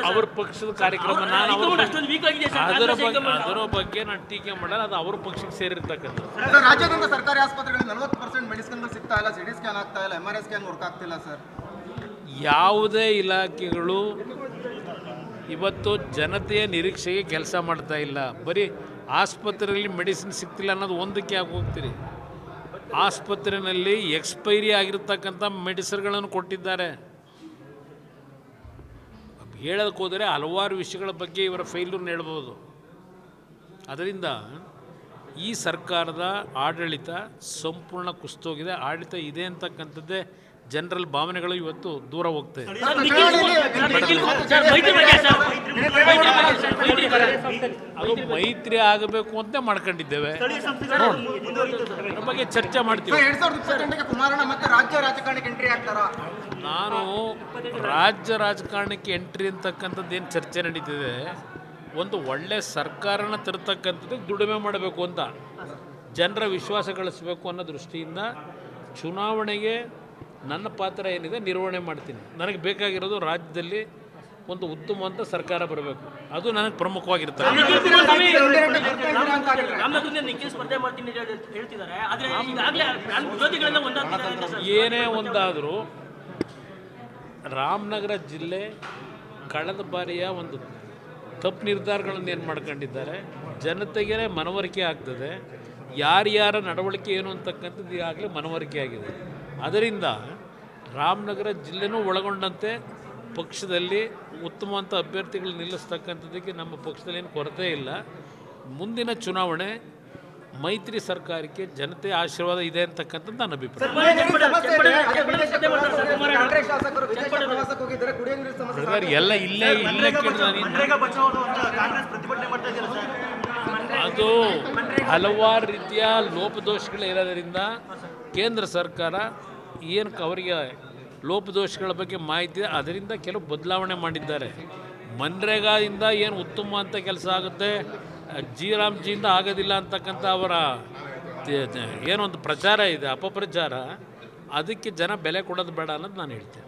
ಅವ್ರ ಪಕ್ಷದ ಕಾರ್ಯಕ್ರಮ. ನಾನು ಅದರ ಬಗ್ಗೆ ನಾನು ಟೀಕೆ ಮಾಡಲ್ಲ. ಅದು ಅವ್ರ ಪಕ್ಷಕ್ಕೆ ಸೇರಿರ್ತಕ್ಕಂಥ. ರಾಜ್ಯಾದ್ಯಂತ ಸರ್ಕಾರಿ ಆಸ್ಪತ್ರೆಗಳಲ್ಲಿ 40% ಮೆಡಿಸಿನ್ ಸಿಗ್ತಾ ಇಲ್ಲ, ಸಿಟಿ ಸ್ಕ್ಯಾನ್ ಆಗ್ತಾ ಇಲ್ಲ, MRI ಸ್ಕ್ಯಾನ್ ವರ್ಕ್ ಆಗ್ತಿಲ್ಲ ಸರ್. ಯಾವುದೇ ಇಲಾಖೆಗಳು ಇವತ್ತು ಜನತೆಯ ನಿರೀಕ್ಷೆಗೆ ಕೆಲಸ ಮಾಡ್ತಾ ಇಲ್ಲ. ಬರೀ ಆಸ್ಪತ್ರೆಯಲ್ಲಿ ಮೆಡಿಸಿನ್ ಸಿಗ್ತಿಲ್ಲ ಅನ್ನೋದು ಒಂದಕ್ಕೆ ಯಾಕೆ ಹೋಗ್ತೀರಿ? ಆಸ್ಪತ್ರೆಯಲ್ಲಿ ಎಕ್ಸ್ಪೈರಿ ಆಗಿರ್ತಕ್ಕಂಥ ಮೆಡಿಸಿನ್ಗಳನ್ನು ಕೊಟ್ಟಿದ್ದಾರೆ. ಹೇಳೋದಕ್ಕೆ ಹೋದರೆ ಹಲವಾರು ವಿಷಯಗಳ ಬಗ್ಗೆ ಇವರ ಫೇಲ್ಯೂರ್ನ ಹೇಳ್ಬೋದು. ಅದರಿಂದ ಈ ಸರ್ಕಾರದ ಆಡಳಿತ ಸಂಪೂರ್ಣ ಕುಸಿತೋಗಿದೆ. ಆಡಳಿತ ಇದೆ ಅಂತಕ್ಕಂಥದ್ದೇ ಜನರಲ್ ಭಾವನೆಗಳು ಇವತ್ತು ದೂರ ಹೋಗ್ತಾ ಇದೆ. ಅದು ಮೈತ್ರಿ ಆಗಬೇಕು ಅಂತ ಮಾಡ್ಕೊಂಡಿದ್ದೇವೆ. ಅದ್ರ ಬಗ್ಗೆ ಚರ್ಚೆ ಮಾಡ್ತೀವಿ. ನಾನು ರಾಜ್ಯ ರಾಜಕಾರಣಕ್ಕೆ ಎಂಟ್ರಿ ಅಂತಕ್ಕಂಥದ್ದು ಏನು ಚರ್ಚೆ ನಡೀತಿದೆ, ಒಂದು ಒಳ್ಳೆ ಸರ್ಕಾರನ ತರತಕ್ಕಂಥದ್ದು ದುಡಿಮೆ ಮಾಡಬೇಕು ಅಂತ, ಜನರ ವಿಶ್ವಾಸ ಗಳಿಸಬೇಕು ಅನ್ನೋ ದೃಷ್ಟಿಯಿಂದ ಚುನಾವಣೆಗೆ ನನ್ನ ಪಾತ್ರ ಏನಿದೆ ನಿರ್ವಹಣೆ ಮಾಡ್ತೀನಿ. ನನಗೆ ಬೇಕಾಗಿರೋದು ರಾಜ್ಯದಲ್ಲಿ ಒಂದು ಉತ್ತಮವಂತ ಸರ್ಕಾರ ಬರಬೇಕು. ಅದು ನನಗೆ ಪ್ರಮುಖವಾಗಿರ್ತದೆ. ಏನೇ ಒಂದಾದರೂ ರಾಮನಗರ ಜಿಲ್ಲೆ ಕಳೆದ ಬಾರಿಯ ಒಂದು ತಪ್ಪು ನಿರ್ಧಾರಗಳನ್ನು ಏನು ಮಾಡ್ಕೊಂಡಿದ್ದಾರೆ, ಜನತೆಗೆ ಮನವರಿಕೆ ಆಗ್ತದೆ. ಯಾರ್ಯಾರ ನಡವಳಿಕೆ ಏನು ಅಂತಕ್ಕಂಥದ್ದು ಈಗಾಗಲೇ ಮನವರಿಕೆ ಆಗಿದೆ. ಅದರಿಂದ ರಾಮನಗರ ಜಿಲ್ಲೆನೂ ಒಳಗೊಂಡಂತೆ ಪಕ್ಷದಲ್ಲಿ ಉತ್ತಮವಂತ ಅಭ್ಯರ್ಥಿಗಳು ನಿಲ್ಲಿಸ್ತಕ್ಕಂಥದ್ದಕ್ಕೆ ನಮ್ಮ ಪಕ್ಷದಲ್ಲಿ ಏನು ಕೊರತೆ ಇಲ್ಲ. ಮುಂದಿನ ಚುನಾವಣೆ ಮೈತ್ರಿ ಸರ್ಕಾರಕ್ಕೆ ಜನತೆಯ ಆಶೀರ್ವಾದ ಇದೆ ಅಂತಕ್ಕಂಥದ್ದು ನನ್ನ ಅಭಿಪ್ರಾಯ. ಎಲ್ಲ ಇಲ್ಲೇ ಅದು ಹಲವಾರು ರೀತಿಯ ಲೋಪದೋಷಗಳು ಇರೋದರಿಂದ ಕೇಂದ್ರ ಸರ್ಕಾರ ಏನು ಅವರಿಗೆ ಲೋಪದೋಷಗಳ ಬಗ್ಗೆ ಮಾಹಿತಿ ಇದೆ, ಅದರಿಂದ ಕೆಲವು ಬದಲಾವಣೆ ಮಾಡಿದ್ದಾರೆ. ಮನ್ರೇಗಾದಿಂದ ಏನು ಉತ್ತಮ ಅಂತ ಕೆಲಸ ಆಗುತ್ತೆ, ಜಿಯಿಂದ ಆಗೋದಿಲ್ಲ ಅಂತಕ್ಕಂಥ ಅವರ ಏನೊಂದು ಪ್ರಚಾರ ಇದೆ, ಅಪಪ್ರಚಾರ. ಅದಕ್ಕೆ ಜನ ಬೆಲೆ ಕೊಡೋದು ಬೇಡ ಅನ್ನೋದು ನಾನು ಹೇಳ್ತೇನೆ.